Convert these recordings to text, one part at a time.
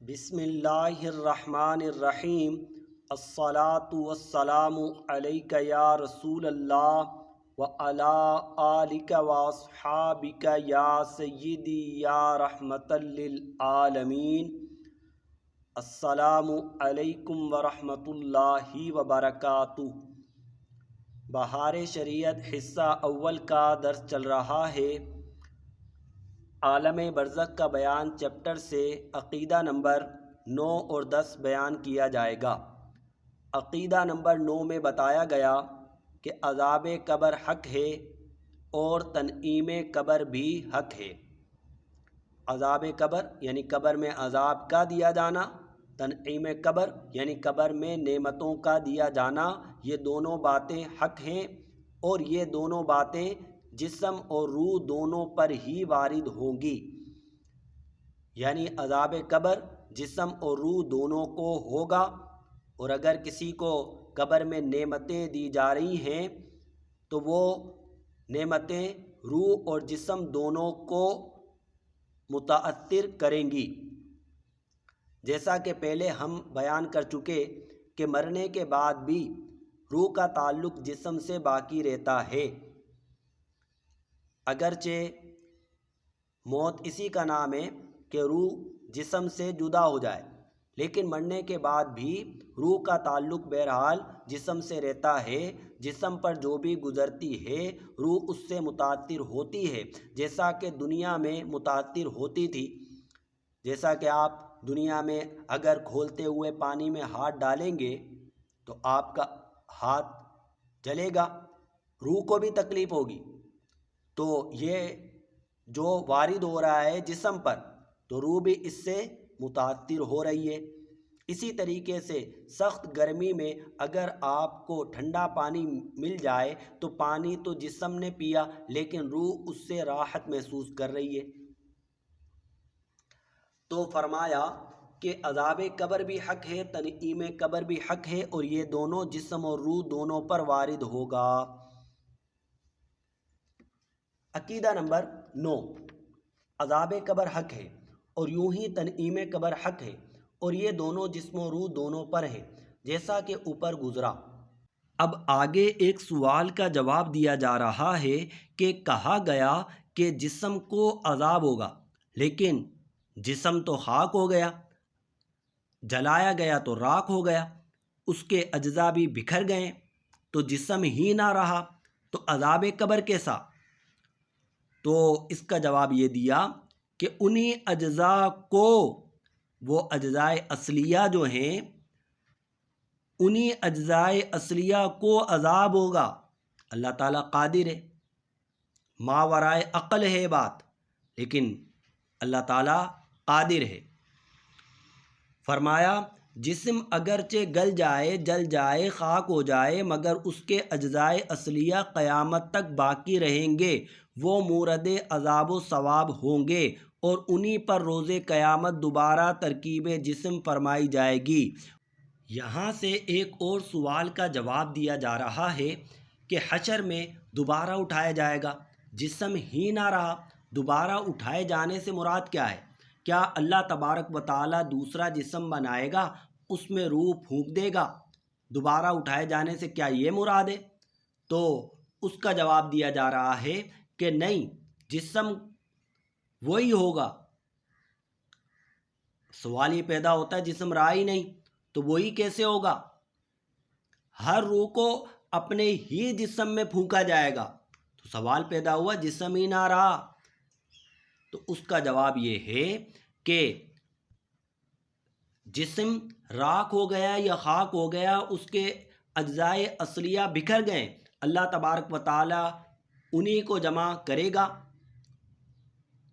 بسم اللہ الرحمن الرحیم۔ الصلاۃ والسلام علیک یا رسول اللہ وعلی آلک واصحابک یا سیدی یا رحمۃ للعالمین۔ السلام علیکم ورحمۃ اللہ وبرکاتہ۔ بہار شریعت حصہ اول کا درس چل رہا ہے۔ عالم برزخ کا بیان چیپٹر سے عقیدہ نمبر 9 اور 10 بیان کیا جائے گا۔ عقیدہ نمبر 9 میں بتایا گیا کہ عذاب قبر حق ہے اور تنعیم قبر بھی حق ہے۔ عذاب قبر یعنی قبر میں عذاب کا دیا جانا، تنعیم قبر یعنی قبر میں نعمتوں کا دیا جانا، یہ دونوں باتیں حق ہیں اور یہ دونوں باتیں جسم اور روح دونوں پر ہی وارد ہوں گی۔ یعنی عذاب قبر جسم اور روح دونوں کو ہوگا، اور اگر کسی کو قبر میں نعمتیں دی جا رہی ہیں تو وہ نعمتیں روح اور جسم دونوں کو متاثر کریں گی۔ جیسا کہ پہلے ہم بیان کر چکے کہ مرنے کے بعد بھی روح کا تعلق جسم سے باقی رہتا ہے۔ اگرچہ موت اسی کا نام ہے کہ روح جسم سے جدا ہو جائے، لیکن مرنے کے بعد بھی روح کا تعلق بہرحال جسم سے رہتا ہے۔ جسم پر جو بھی گزرتی ہے روح اس سے متاثر ہوتی ہے، جیسا کہ دنیا میں متاثر ہوتی تھی۔ جیسا کہ آپ دنیا میں اگر کھولتے ہوئے پانی میں ہاتھ ڈالیں گے تو آپ کا ہاتھ جلے گا، روح کو بھی تکلیف ہوگی۔ تو یہ جو وارد ہو رہا ہے جسم پر، تو روح بھی اس سے متاثر ہو رہی ہے۔ اسی طریقے سے سخت گرمی میں اگر آپ کو ٹھنڈا پانی مل جائے تو پانی تو جسم نے پیا، لیکن روح اس سے راحت محسوس کر رہی ہے۔ تو فرمایا کہ عذاب قبر بھی حق ہے، تنعیم قبر بھی حق ہے، اور یہ دونوں جسم اور روح دونوں پر وارد ہوگا۔ عقیدہ نمبر 9، عذاب قبر حق ہے اور یوں ہی تنعیم قبر حق ہے، اور یہ دونوں جسم و روح دونوں پر ہے، جیسا کہ اوپر گزرا۔ اب آگے ایک سوال کا جواب دیا جا رہا ہے کہ کہا گیا کہ جسم کو عذاب ہوگا، لیکن جسم تو خاک ہو گیا، جلایا گیا تو راکھ ہو گیا، اس کے اجزاء بھی بکھر گئے، تو جسم ہی نہ رہا، تو عذاب قبر کیسا؟ تو اس کا جواب یہ دیا کہ انہی اجزاء کو، وہ اجزاء اصلیہ جو ہیں، انہی اجزاء اصلیہ کو عذاب ہوگا۔ اللہ تعالیٰ قادر ہے، ماورائے عقل ہے بات، لیکن اللہ تعالیٰ قادر ہے۔ فرمایا جسم اگرچہ گل جائے، جل جائے، خاک ہو جائے، مگر اس کے اجزاء اصلیہ قیامت تک باقی رہیں گے، وہ مورد عذاب و ثواب ہوں گے، اور انہی پر روز قیامت دوبارہ ترکیب جسم فرمائی جائے گی۔ یہاں سے ایک اور سوال کا جواب دیا جا رہا ہے کہ حشر میں دوبارہ اٹھایا جائے گا، جسم ہی نہ رہا، دوبارہ اٹھائے جانے سے مراد کیا ہے؟ کیا اللہ تبارک و تعالیٰ دوسرا جسم بنائے گا، اس میں روح پھونک دے گا؟ دوبارہ اٹھائے جانے سے کیا یہ مراد ہے؟ تو اس کا جواب دیا جا رہا ہے کہ نہیں، جسم وہی ہوگا۔ سوال یہ پیدا ہوتا ہے جسم رہا ہی نہیں تو وہی کیسے ہوگا؟ ہر روح کو اپنے ہی جسم میں پھونکا جائے گا، تو سوال پیدا ہوا جسم ہی نہ رہا۔ تو اس کا جواب یہ ہے کہ جسم راکھ ہو گیا یا خاک ہو گیا، اس کے اجزاء اصلیہ بکھر گئے، اللہ تبارک و تعالیٰ انہی کو جمع کرے گا،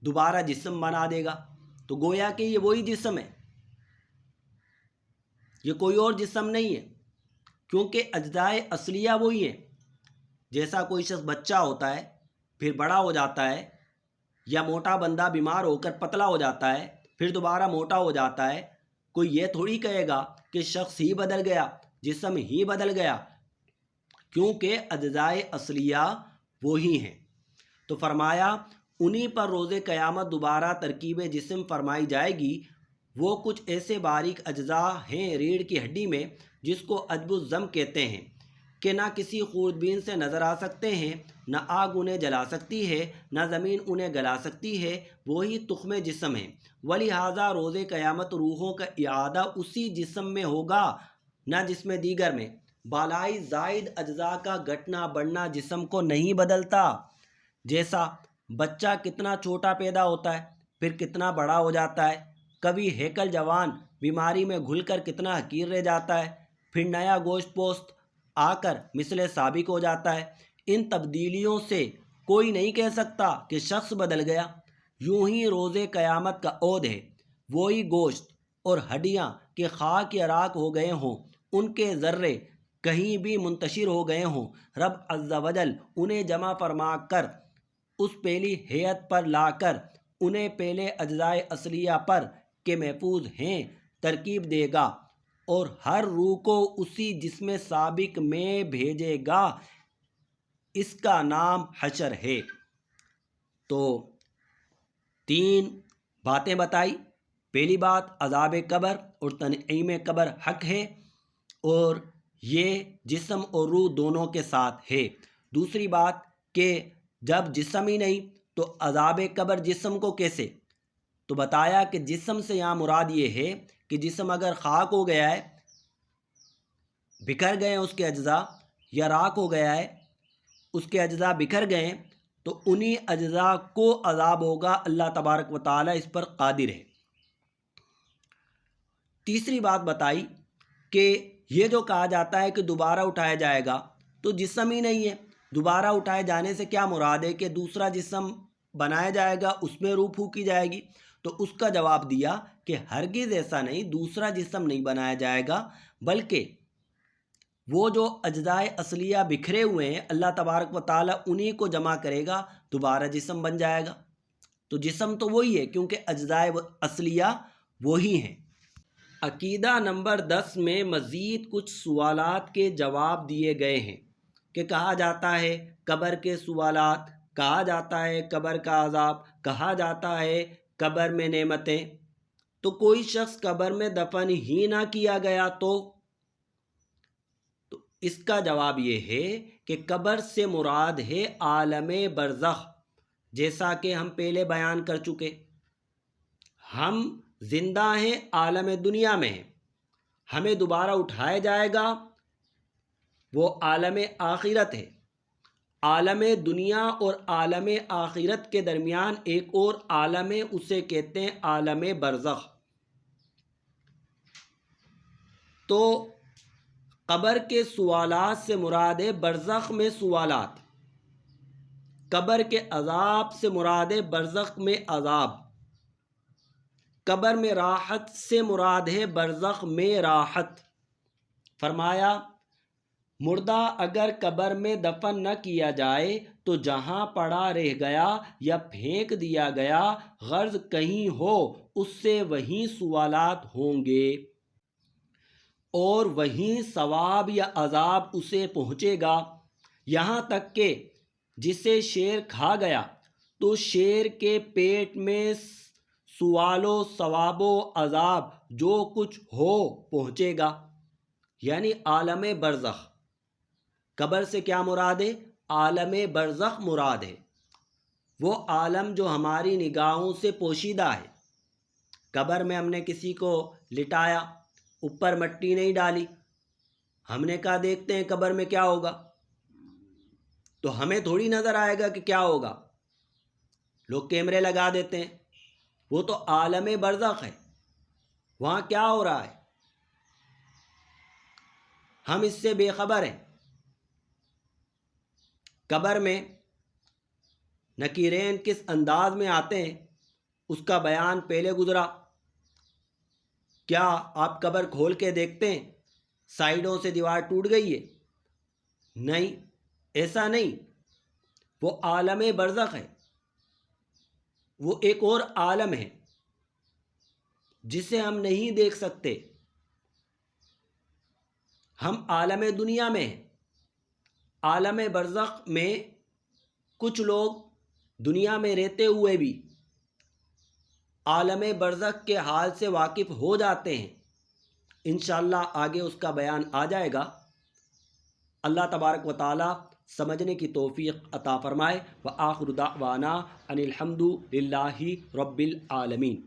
دوبارہ جسم بنا دے گا۔ تو گویا کہ یہ وہی جسم ہے، یہ کوئی اور جسم نہیں ہے، کیونکہ اجزاء اصلیہ وہی ہیں۔ جیسا کوئی شخص بچہ ہوتا ہے، پھر بڑا ہو جاتا ہے، یا موٹا بندہ بیمار ہو کر پتلا ہو جاتا ہے، پھر دوبارہ موٹا ہو جاتا ہے، کوئی یہ تھوڑی کہے گا کہ شخص ہی بدل گیا، جسم ہی بدل گیا، کیونکہ اجزاء اصلیہ وہی ہیں۔ تو فرمایا انہی پر روز قیامت دوبارہ ترکیب جسم فرمائی جائے گی، وہ کچھ ایسے باریک اجزاء ہیں ریڑھ کی ہڈی میں جس کو عجب الضم کہتے ہیں کہ نہ کسی خوردبین سے نظر آ سکتے ہیں، نہ آگ انہیں جلا سکتی ہے، نہ زمین انہیں گلا سکتی ہے، وہی تخم جسم ہے۔ ولہذا روز قیامت روحوں کا اعادہ اسی جسم میں ہوگا، نہ جسم دیگر میں۔ بالائی زائد اجزاء کا گھٹنا بڑھنا جسم کو نہیں بدلتا۔ جیسا بچہ کتنا چھوٹا پیدا ہوتا ہے پھر کتنا بڑا ہو جاتا ہے، کبھی ہیکل جوان بیماری میں گھل کر کتنا حقیر رہ جاتا ہے، پھر نیا گوشت پوست آ کر مثل سابق ہو جاتا ہے۔ ان تبدیلیوں سے کوئی نہیں کہہ سکتا کہ شخص بدل گیا۔ یوں ہی روز قیامت کا عود ہے، وہی گوشت اور ہڈیاں کہ خاک یا راکھ ہو گئے ہوں، ان کے ذرے کہیں بھی منتشر ہو گئے ہوں، رب عز و جل انہیں جمع فرما کر اس پہلی ہیئت پر لا کر انہیں پہلے اجزائے اصلیہ پر کہ محفوظ ہیں ترکیب دے گا اور ہر روح کو اسی جسم سابق میں بھیجے گا۔ اس کا نام حشر ہے۔ تو 3 باتیں بتائی۔ پہلی بات عذاب قبر اور تنعیم قبر حق ہے اور یہ جسم اور روح دونوں کے ساتھ ہے۔ دوسری بات کہ جب جسم ہی نہیں تو عذاب قبر جسم کو کیسے؟ تو بتایا کہ جسم سے یہاں مراد یہ ہے کہ جسم اگر خاک ہو گیا ہے، بکھر گئے ہیں اس کے اجزاء، یا راکھ ہو گیا ہے اس کے اجزاء بکھر گئے ہیں، تو انہی اجزاء کو عذاب ہوگا۔ اللہ تبارک و تعالی اس پر قادر ہے۔ تیسری بات بتائی کہ یہ جو کہا جاتا ہے کہ دوبارہ اٹھایا جائے گا، تو جسم ہی نہیں ہے، دوبارہ اٹھائے جانے سے کیا مراد ہے کہ دوسرا جسم بنایا جائے گا، اس میں روح پھونکی جائے گی؟ تو اس کا جواب دیا کہ ہرگز ایسا نہیں، دوسرا جسم نہیں بنایا جائے گا، بلکہ وہ جو اجزائے اصلیہ بکھرے ہوئے ہیں اللہ تبارک و تعالیٰ انہی کو جمع کرے گا، دوبارہ جسم بن جائے گا۔ تو جسم تو وہی ہے کیونکہ اجزائے اصلیہ وہی ہیں۔ عقیدہ نمبر 10 میں مزید کچھ سوالات کے جواب دیے گئے ہیں کہ کہا جاتا ہے قبر کے سوالات، کہا جاتا ہے قبر کا عذاب، کہا جاتا ہے قبر میں نعمتیں۔ تو کوئی شخص قبر میں دفن ہی نہ کیا گیا تو اس کا جواب یہ ہے کہ قبر سے مراد ہے عالم برزخ، جیسا کہ ہم پہلے بیان کر چکے۔ ہم زندہ ہیں عالم دنیا میں ہیں، ہمیں دوبارہ اٹھایا جائے گا، وہ عالم آخرت ہے۔ عالم دنیا اور عالم آخرت کے درمیان ایک اور عالم ہے، اسے کہتے ہیں عالم برزخ۔ تو قبر کے سوالات سے مراد ہے برزخ میں سوالات، قبر کے عذاب سے مراد ہے برزخ میں عذاب، قبر میں راحت سے مراد ہے برزخ میں راحت۔ فرمایا مردہ اگر قبر میں دفن نہ کیا جائے تو جہاں پڑا رہ گیا یا پھینک دیا گیا، غرض کہیں ہو، اس سے وہیں سوالات ہوں گے اور وہیں ثواب یا عذاب اسے پہنچے گا، یہاں تک کہ جسے شیر کھا گیا تو شیر کے پیٹ میں سوال و ثواب و عذاب جو کچھ ہو پہنچے گا، یعنی عالم برزخ۔ قبر سے کیا مراد ہے؟ عالم برزخ مراد ہے، وہ عالم جو ہماری نگاہوں سے پوشیدہ ہے۔ قبر میں ہم نے کسی کو لٹایا، اوپر مٹی نہیں ڈالی، ہم نے کہا دیکھتے ہیں قبر میں کیا ہوگا، تو ہمیں تھوڑی نظر آئے گا کہ کیا ہوگا، لوگ کیمرے لگا دیتے ہیں، وہ تو عالم برزخ ہے، وہاں کیا ہو رہا ہے ہم اس سے بے خبر ہیں۔ قبر میں نکیرین کس انداز میں آتے ہیں اس کا بیان پہلے گزرا۔ کیا آپ قبر کھول کے دیکھتے ہیں سائیڈوں سے دیوار ٹوٹ گئی ہے؟ نہیں، ایسا نہیں، وہ عالم برزخ ہے، وہ ایک اور عالم ہے جسے ہم نہیں دیکھ سکتے۔ ہم عالم دنیا میں ہیں، عالم برزخ میں کچھ لوگ دنیا میں رہتے ہوئے بھی عالم برزخ کے حال سے واقف ہو جاتے ہیں۔ انشاءاللہ آگے اس کا بیان آ جائے گا۔ اللہ تبارک و تعالی سمجھنے کی توفیق عطا فرمائے۔ وآخر دعوانا ان الحمد للہ رب العالمین۔